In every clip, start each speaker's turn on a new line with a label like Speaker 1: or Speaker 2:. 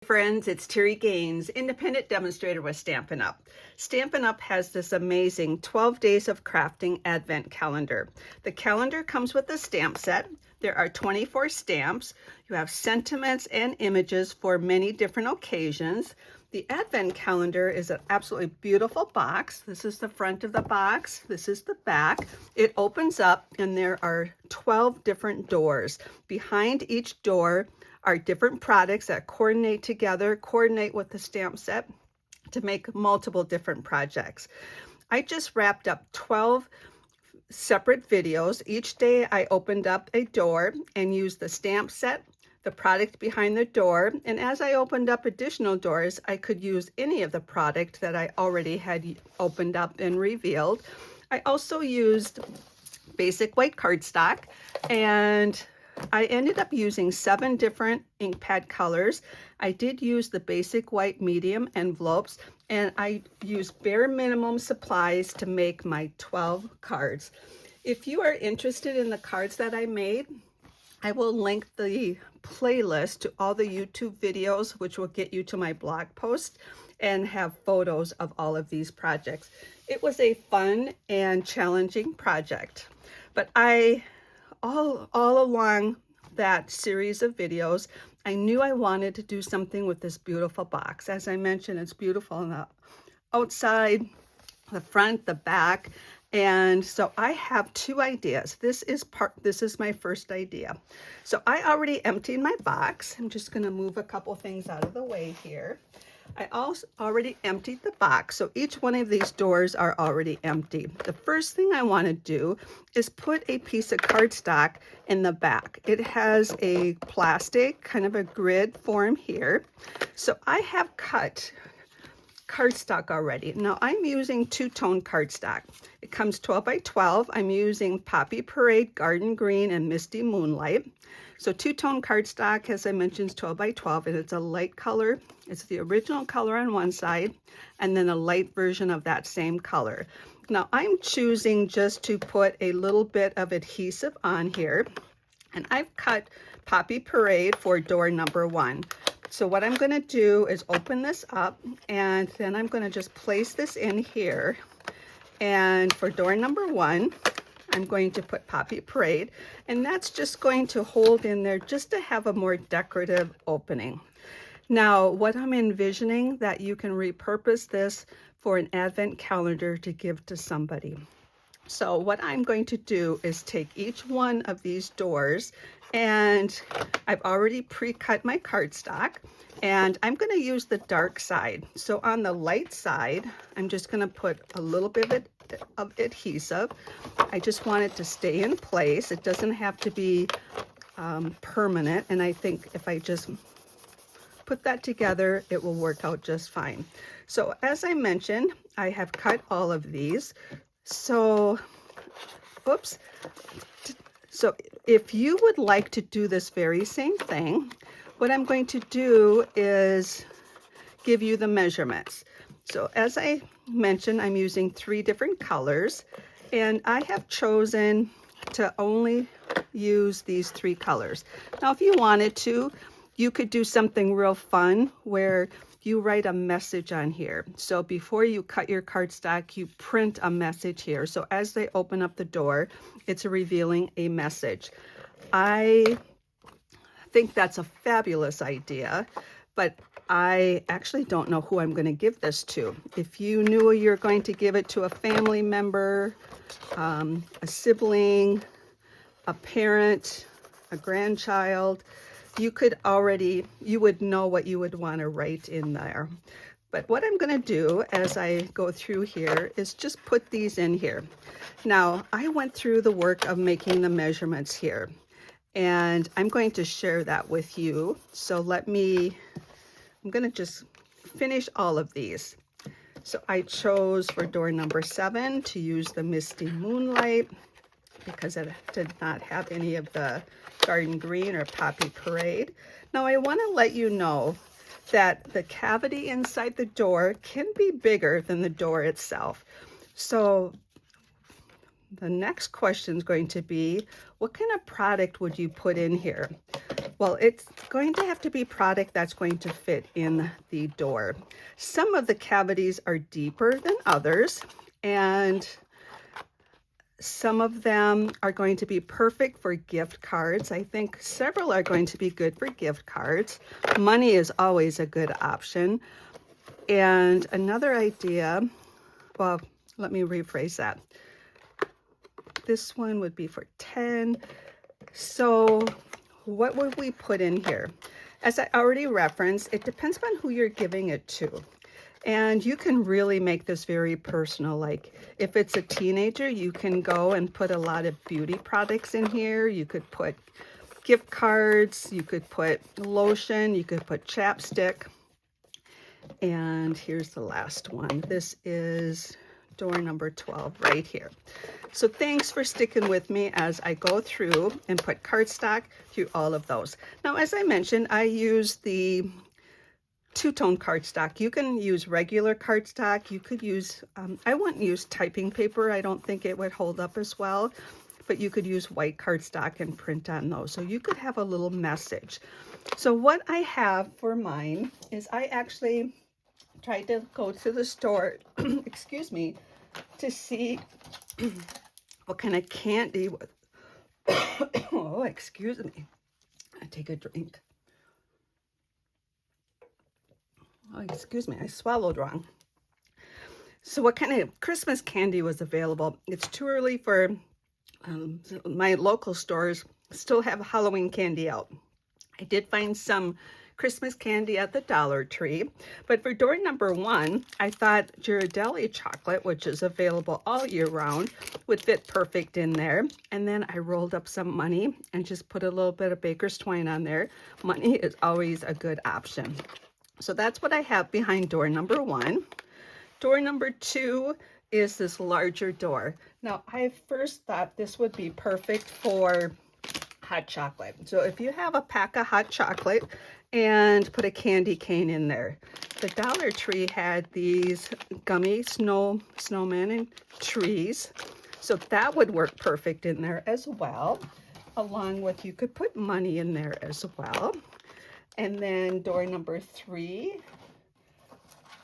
Speaker 1: friends, it's Terry Gaines, independent demonstrator with Stampin' Up. Stampin' Up has this amazing 12 days of crafting advent calendar. The calendar comes with a stamp set. There are 24 stamps. You have sentiments and images for many different occasions. The advent calendar is an absolutely beautiful box. This is the front of the box. This is the back. It opens up and there are 12 different doors. Behind each door are different products that coordinate together, coordinate with the stamp set to make multiple different projects. I just wrapped up 12 separate videos. Each day I opened up a door and used the stamp set, the product behind the door, and as I opened up additional doors, I could use any of the product that I already had opened up and revealed. I also used basic white cardstock, and I ended up using 7 different ink pad colors. I did use the basic white medium envelopes, and I used bare minimum supplies to make my 12 cards. If you are interested in the cards that I made, I will link the playlist to all the YouTube videos, which will get you to my blog post and have photos of all of these projects. It was a fun and challenging project, but all along that series of videos, I knew I wanted to do something with this beautiful box. As I mentioned, it's beautiful on the outside, the front, the back, and so I have 2 ideas. This is my first idea. So I already emptied my box. I'm just going to move a couple things out of the way here. I also already emptied the box, so each one of these doors are already empty. The first thing I want to do is put a piece of cardstock in the back. It has a plastic, kind of a grid form here. So I have cut cardstock already. Now I'm using 2-tone cardstock. It comes 12 by 12. I'm using Poppy Parade, Garden Green, and Misty Moonlight. So 2-tone cardstock, as I mentioned, is 12 by 12, and it's a light color. It's the original color on one side, and then a light version of that same color. Now I'm choosing just to put a little bit of adhesive on here, and I've cut Poppy Parade for door number 1. So what I'm going to do is open this up, and then I'm going to just place this in here. And for door number 1, I'm going to put Poppy Parade, and that's just going to hold in there just to have a more decorative opening. Now, what I'm envisioning that you can repurpose this for an advent calendar to give to somebody. So what I'm going to do is take each one of these doors, and I've already pre-cut my cardstock, and I'm going to use the dark side. So on the light side, I'm just going to put a little bit of adhesive. I just want it to stay in place. It doesn't have to be permanent, and I think if I just put that together, it will work out just fine. So as I mentioned, I have cut all of these. So, oops. So if you would like to do this very same thing, what I'm going to do is give you the measurements. So as I mentioned, I'm using 3 different colors, and I have chosen to only use these 3 colors. Now, if you wanted to, you could do something real fun where you write a message on here. So before you cut your cardstock, you print a message here. So as they open up the door, it's revealing a message. I think that's a fabulous idea, but I actually don't know who I'm going to give this to. If you knew you're going to give it to a family member, a sibling, a parent, a grandchild, you would know what you would want to write in there. But what I'm going to do as I go through here is just put these in here. Now, I went through the work of making the measurements here, and I'm going to share that with you. So I'm going to just finish all of these. So I chose for door number 7 to use the Misty Moonlight because it did not have any of the Garden Green or Poppy Parade. Now I want to let you know that the cavity inside the door can be bigger than the door itself. So the next question is going to be, what kind of product would you put in here? Well, it's going to have to be product that's going to fit in the door. Some of the cavities are deeper than others, and some of them are going to be perfect for gift cards. I think several are going to be good for gift cards. Money is always a good option. And another idea, well, let me rephrase that. This one would be for 10. So what would we put in here? As I already referenced, it depends on who you're giving it to. And you can really make this very personal. Like if it's a teenager, you can go and put a lot of beauty products in here. You could put gift cards, you could put lotion, you could put chapstick. And here's the last one. This is door number 12 right here. So thanks for sticking with me as I go through and put cardstock through all of those. Now, as I mentioned, I use the two-tone cardstock. You can use regular cardstock. You could use, I wouldn't use typing paper. I don't think it would hold up as well, but you could use white cardstock and print on those. So you could have a little message. So what I have for mine is I actually tried to go to the store, excuse me, to see what kind of candy with, oh, excuse me. I take a drink. Oh, excuse me, I swallowed wrong. So what kind of Christmas candy was available? It's too early for my local stores still have Halloween candy out. I did find some Christmas candy at the Dollar Tree, but for door number 1, I thought Ghirardelli chocolate, which is available all year round, would fit perfect in there. And then I rolled up some money and just put a little bit of baker's twine on there. Money is always a good option. So that's what I have behind door number 1. Door number 2 is this larger door. Now, I first thought this would be perfect for hot chocolate. So if you have a pack of hot chocolate and put a candy cane in there. The Dollar Tree had these gummy snowmen and trees. So that would work perfect in there as well. Along with, you could put money in there as well. And then door number 3,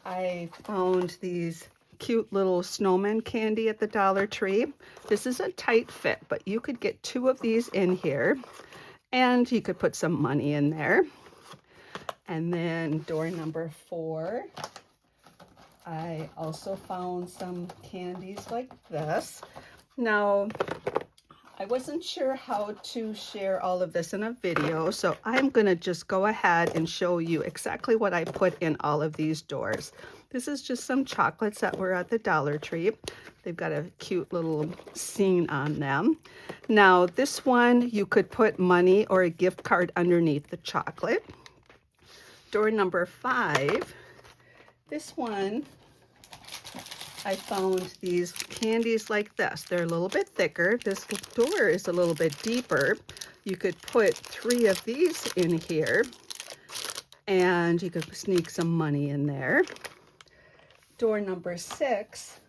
Speaker 1: I found these cute little snowman candy at the Dollar Tree. This is a tight fit, but you could get 2 of these in here and you could put some money in there. And then door number 4, I also found some candies like this. Now, I wasn't sure how to share all of this in a video, so I'm going to just go ahead and show you exactly what I put in all of these doors. This is just some chocolates that were at the Dollar Tree. They've got a cute little scene on them. Now, this one, you could put money or a gift card underneath the chocolate. Door number 5, this one, I found these candies like this. They're a little bit thicker. This door is a little bit deeper. You could put 3 of these in here and you could sneak some money in there. Door number 6,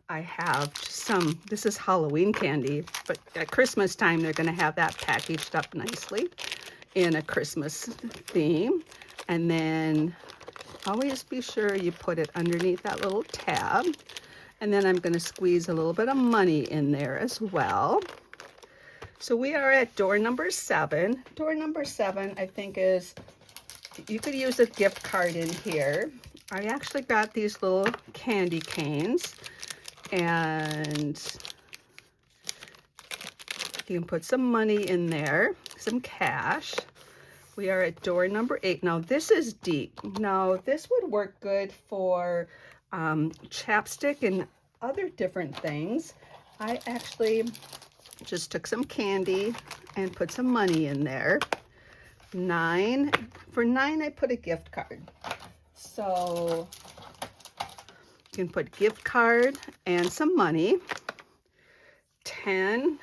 Speaker 1: I have some, this is Halloween candy, but at Christmas time, they're going to have that packaged up nicely in a Christmas theme. And then always be sure you put it underneath that little tab. And then I'm going to squeeze a little bit of money in there as well. So we are at door number 7. Door number 7, I think, is, you could use a gift card in here. I actually got these little candy canes, and you can put some money in there, some cash. We are at door number 8. Now this is deep. Now this would work good for chapstick and other different things. I actually just took some candy and put some money in there. 9. For 9, I put a gift card. So you can put gift card and some money. 10.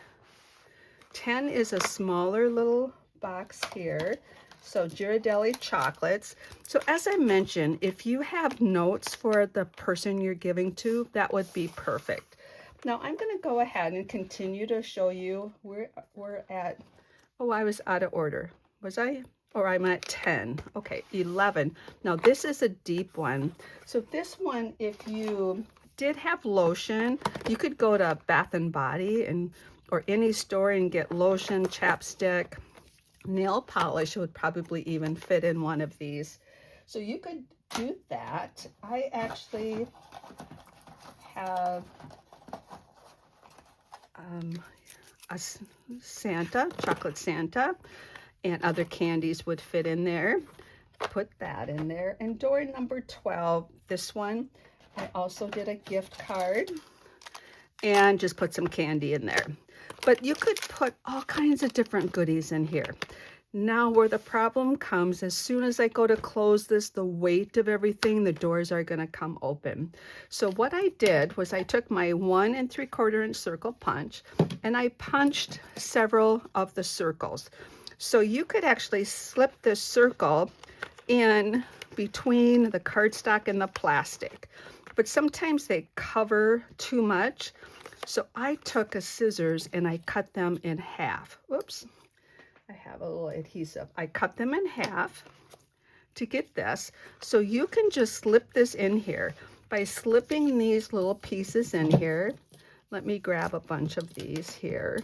Speaker 1: 10 is a smaller little box here. So Ghirardelli chocolates. So as I mentioned, if you have notes for the person you're giving to, that would be perfect. Now I'm going to go ahead and continue to show you where we're at. Oh, I was out of order. Was I? Or I'm at 10. Okay, 11. Now this is a deep one. So this one, if you did have lotion, you could go to Bath and Body or any store and get lotion, chapstick, nail polish would probably even fit in one of these. So you could do that. I actually have a Santa, chocolate Santa, and other candies would fit in there. Put that in there. And door number 12, this one, I also did a gift card and just put some candy in there. But you could put all kinds of different goodies in here. Now where the problem comes, as soon as I go to close this, the weight of everything, the doors are going to come open. So what I did was I took my 1 3/4 inch circle punch and I punched several of the circles. So you could actually slip this circle in between the cardstock and the plastic, but sometimes they cover too much. So I took a scissors and I cut them in half. Whoops. I have a little adhesive. I cut them in half to get this. So you can just slip this in here by slipping these little pieces in here. Let me grab a bunch of these here.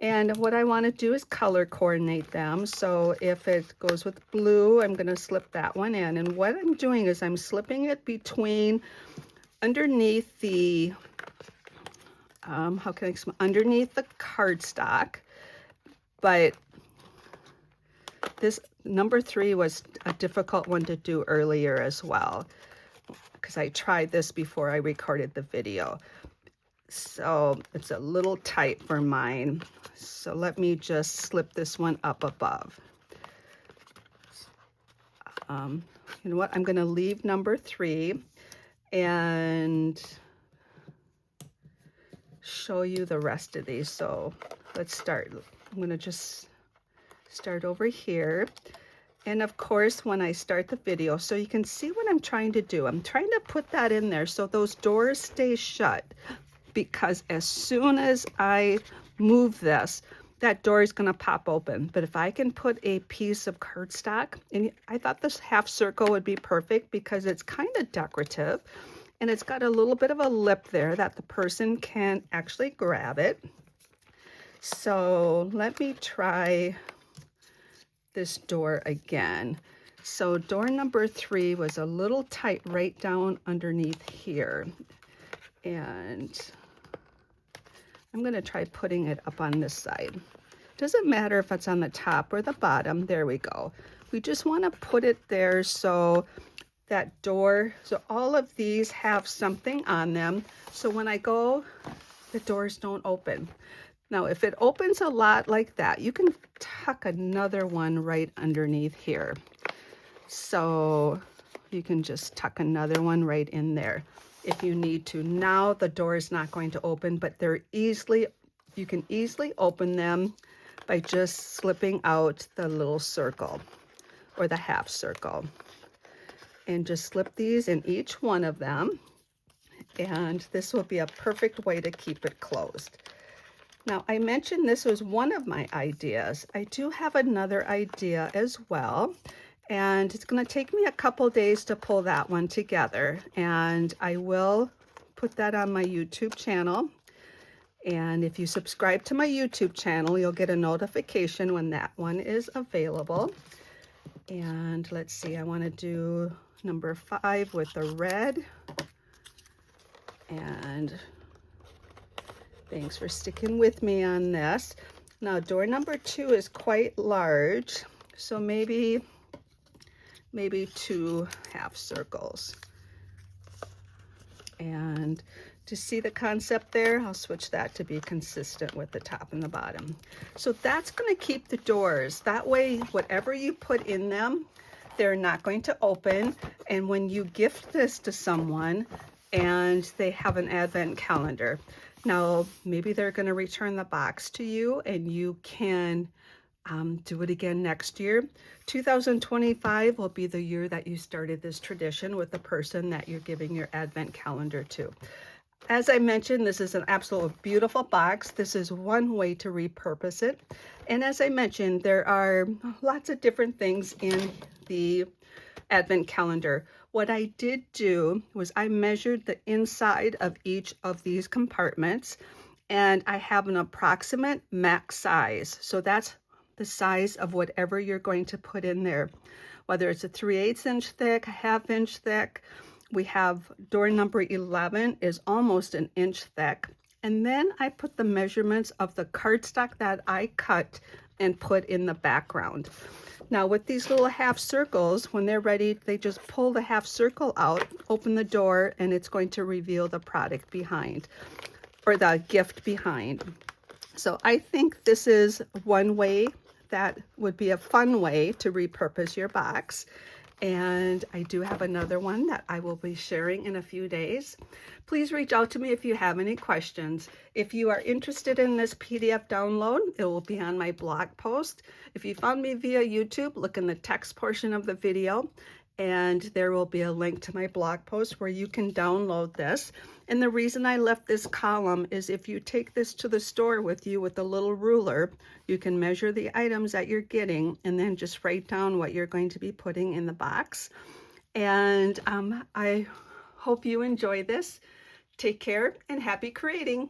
Speaker 1: And what I want to do is color coordinate them. So if it goes with blue, I'm going to slip that one in. And what I'm doing is I'm slipping it between underneath the, underneath the cardstock. But this number 3 was a difficult one to do earlier as well, because I tried this before I recorded the video. So it's a little tight for mine. So let me just slip this one up above. You know what? I'm going to leave number 3 and show you the rest of these. So let's start. I'm going to just start over here. And of course, when I start the video, so you can see what I'm trying to do. I'm trying to put that in there so those doors stay shut, because as soon as I move this, that door is going to pop open. But if I can put a piece of cardstock, and I thought this half circle would be perfect because it's kind of decorative and it's got a little bit of a lip there that the person can actually grab it. So let me try this door again. So door number 3 was a little tight right down underneath here. And I'm going to try putting it up on this side. Doesn't matter if it's on the top or the bottom. There we go. We just want to put it there so that door, so all of these have something on them. So when I go, the doors don't open. Now, if it opens a lot like that, you can tuck another one right underneath here. So you can just tuck another one right in there if you need to. Now the door is not going to open, but you can easily open them by just slipping out the little circle or the half circle. And just slip these in each one of them. And this will be a perfect way to keep it closed. Now, I mentioned this was one of my ideas. I do have another idea as well, and it's going to take me a couple days to pull that one together, and I will put that on my YouTube channel. And if you subscribe to my YouTube channel, you'll get a notification when that one is available. And let's see, I want to do number 5 with the red. And thanks for sticking with me on this. Now, door number 2 is quite large, so maybe 2 half circles. And to see the concept there, I'll switch that to be consistent with the top and the bottom. So that's going to keep the doors. That way, whatever you put in them, they're not going to open. And when you gift this to someone and they have an advent calendar, now maybe they're going to return the box to you and you can do it again next year. 2025 will be the year that you started this tradition with the person that you're giving your advent calendar to. As I mentioned, this is an absolute beautiful box. This is one way to repurpose it. And as I mentioned, there are lots of different things in the advent calendar. What I did do was I measured the inside of each of these compartments, and I have an approximate max size. So that's the size of whatever you're going to put in there, whether it's a 3/8 inch thick, a 1/2 inch thick. We have door number 11 is almost an inch thick. And then I put the measurements of the cardstock that I cut and put in the background. Now with these little half circles, when they're ready, they just pull the half circle out, open the door, and it's going to reveal the product behind, or the gift behind. So I think this is one way that would be a fun way to repurpose your box. And I do have another one that I will be sharing in a few days. Please reach out to me if you have any questions. If you are interested in this PDF download, it will be on my blog post. If you found me via YouTube, look in the text portion of the video, and there will be a link to my blog post where you can download this. And the reason I left this column is if you take this to the store with you with a little ruler, you can measure the items that you're getting and then just write down what you're going to be putting in the box. And I hope you enjoy this. Take care and happy creating.